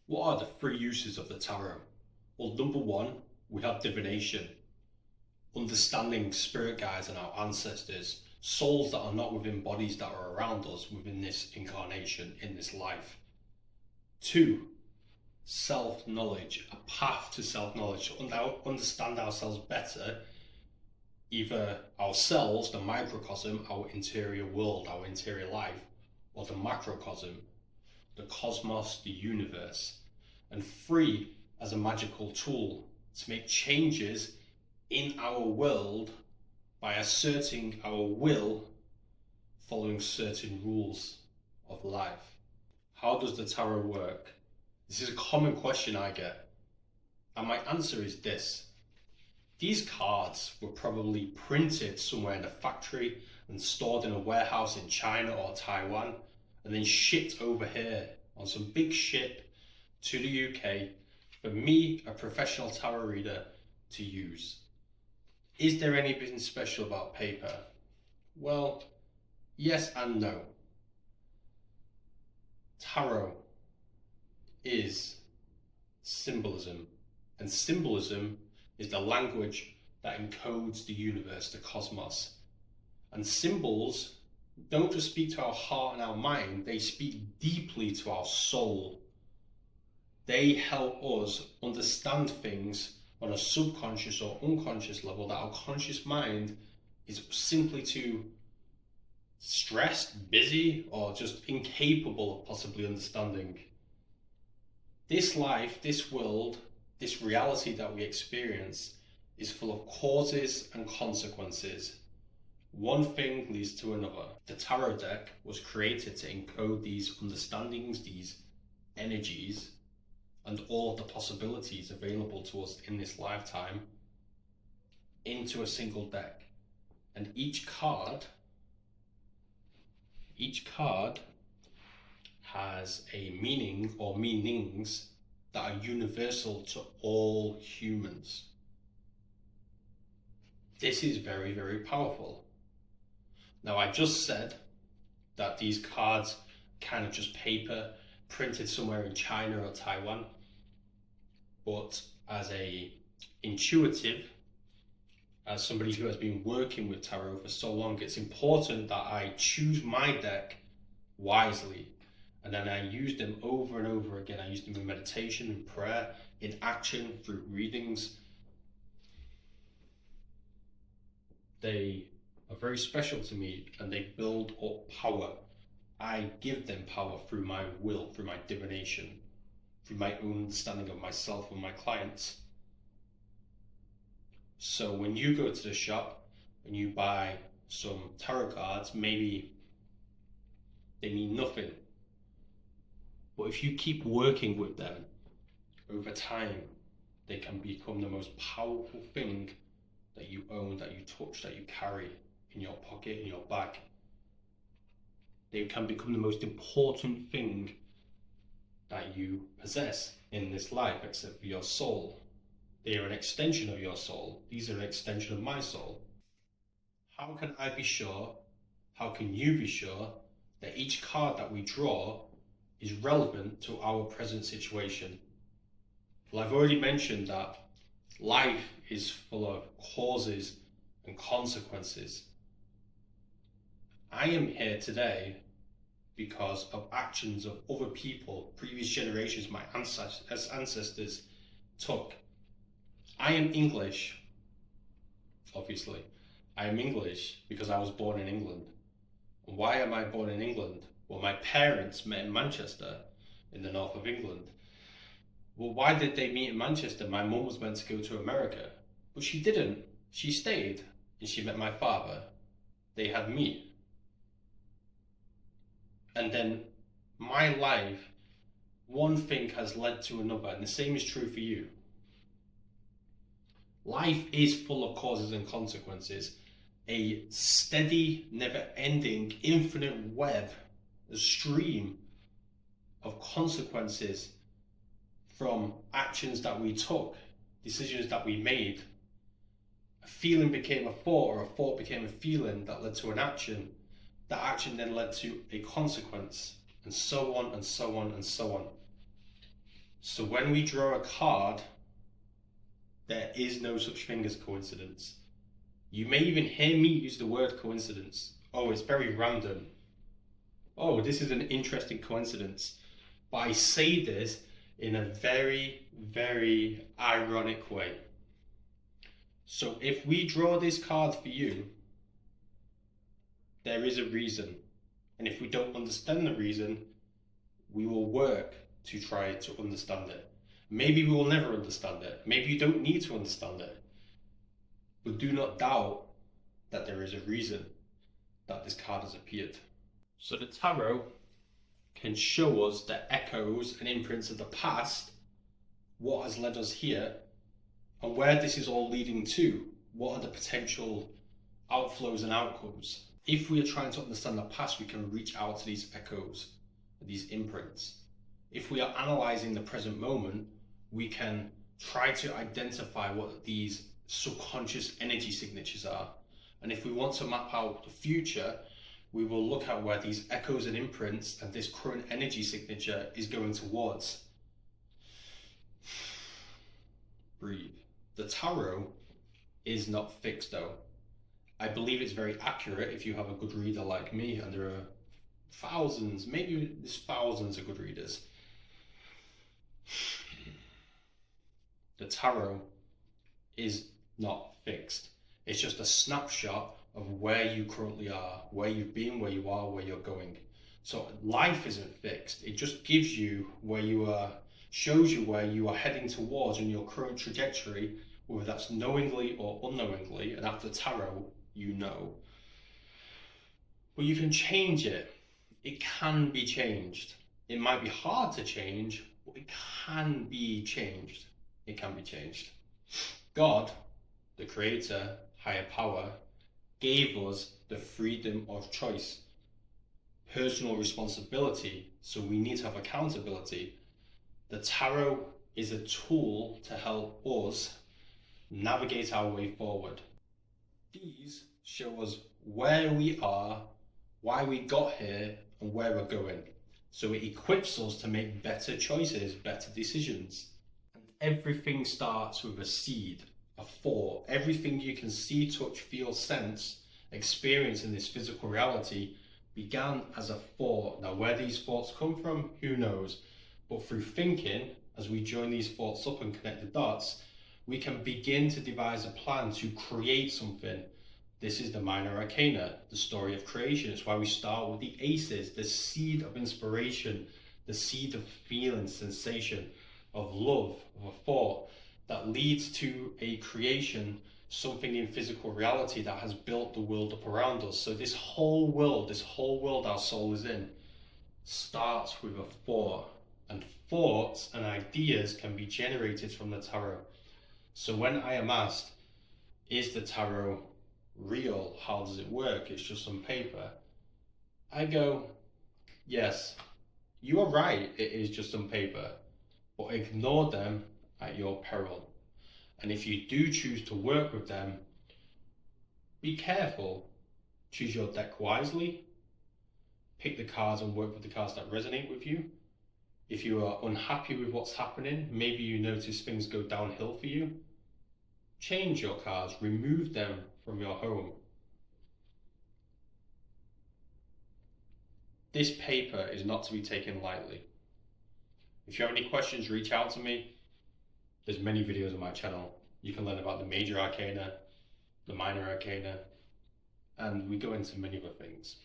What are the three uses of the tarot? Well, number one, we have divination, understanding spirit guides and our ancestors, souls that are not within bodies that are around us within this incarnation, in this life. Two, self knowledge, a path to self knowledge, to understand ourselves better, either ourselves, the microcosm, our interior world, our interior life, or the macrocosm, the cosmos, the universe. And three, as a magical tool to make changes in our world by asserting our will following certain rules of life. How does the tarot work? This is a common question I get, and my answer is this. These cards were probably printed somewhere in a factory and stored in a warehouse in China or Taiwan, and then shipped over here on some big ship to the UK for me, a professional tarot reader, to use. Is there anything special about paper? Well, yes and no. Tarot is symbolism, and symbolism is the language that encodes the universe, the cosmos. And symbols don't just speak to our heart and our mind, they speak deeply to our soul. They help us understand things on a subconscious or unconscious level that our conscious mind is simply too stressed, busy, or just incapable of possibly understanding. This life, this world, this reality that we experience is full of causes and consequences. One thing leads to another. The tarot deck was created to encode these understandings, these energies, and all of the possibilities available to us in this lifetime into a single deck. And each card has a meaning or meanings that are universal to all humans. This is very, very powerful. Now, I just said that these cards are kind of just paper printed somewhere in China or Taiwan, but as a intuitive, as somebody who has been working with tarot for so long, it's important that I choose my deck wisely, and then I use them over and over again. I use them in meditation, in prayer, in action, through readings. They are very special to me, and they build up power. I give them power through my will, through my divination, through my own understanding of myself and my clients. So when you go to the shop and you buy some tarot cards, maybe they mean nothing. But if you keep working with them over time, they can become the most powerful thing that you own, that you touch, that you carry in your pocket, in your bag. They can become the most important thing that you possess in this life, except for your soul. They are an extension of your soul. These are an extension of my soul. How can I be sure? How can you be sure that each card that we draw is relevant to our present situation? Well, I've already mentioned that life is full of causes and consequences. I am here today because of actions of other people, previous generations, my ancestors took. I am English, obviously. I am English because I was born in England. And why am I born in England? Well, my parents met in Manchester, in the north of England. Well, why did they meet in Manchester? My mum was meant to go to America, but she didn't. She stayed, and she met my father. They had me. And then my life, one thing has led to another, and the same is true for you. Life is full of causes and consequences. A steady, never-ending, infinite web, a stream of consequences from actions that we took, decisions that we made. A feeling became a thought, or a thought became a feeling that led to an action. That action then led to a consequence, and so on and so on and so on. So when we draw a card, there is no such thing as coincidence. You may even hear me use the word coincidence. Oh, it's very random. Oh, this is an interesting coincidence. But I say this in a very, very ironic way. So if we draw this card for you, there is a reason. And if we don't understand the reason, we will work to try to understand it. Maybe we will never understand it. Maybe you don't need to understand it. But do not doubt that there is a reason that this card has appeared. So the tarot can show us the echoes and imprints of the past, what has led us here, and where this is all leading to. What are the potential outflows and outcomes? If we are trying to understand the past, we can reach out to these echoes, these imprints. If we are analyzing the present moment, we can try to identify what these subconscious energy signatures are. And if we want to map out the future, we will look at where these echoes and imprints and this current energy signature is going towards. Breathe. The tarot is not fixed though. I believe it's very accurate if you have a good reader like me, and there are thousands, maybe there's thousands of good readers. The tarot is not fixed. It's just a snapshot of where you currently are, where you've been, where you are, where you're going. So life isn't fixed. It just gives you where you are, shows you where you are heading towards in your current trajectory, whether that's knowingly or unknowingly. And after tarot, you know. But you can change it. It can be changed. It might be hard to change, but it can be changed. It can be changed. God, the creator, higher power, gave us the freedom of choice, personal responsibility, so we need to have accountability. The tarot is a tool to help us navigate our way forward. These show us where we are, why we got here, and where we're going. So it equips us to make better choices, better decisions. And everything starts with a seed, a thought. Everything you can see, touch, feel, sense, experience in this physical reality began as a thought. Now, where these thoughts come from, who knows? But through thinking, as we join these thoughts up and connect the dots, we can begin to devise a plan to create something. This is the minor arcana, the story of creation. It's why we start with the aces, the seed of inspiration, the seed of feeling, sensation, of love, of a thought that leads to a creation, something in physical reality that has built the world up around us. So this whole world our soul is in, starts with a thought, and thoughts and ideas can be generated from the tarot. So when I am asked, is the tarot real? How does it work? It's just some paper. I go, yes, you are right, it is just some paper, but ignore them at your peril. And if you do choose to work with them, be careful. Choose your deck wisely. Pick the cards and work with the cards that resonate with you. If you are unhappy with what's happening, maybe you notice things go downhill for you, change your cards, remove them from your home. This paper is not to be taken lightly. If you have any questions, reach out to me. There's many videos on my channel. You can learn about the major arcana, the minor arcana, and we go into many other things.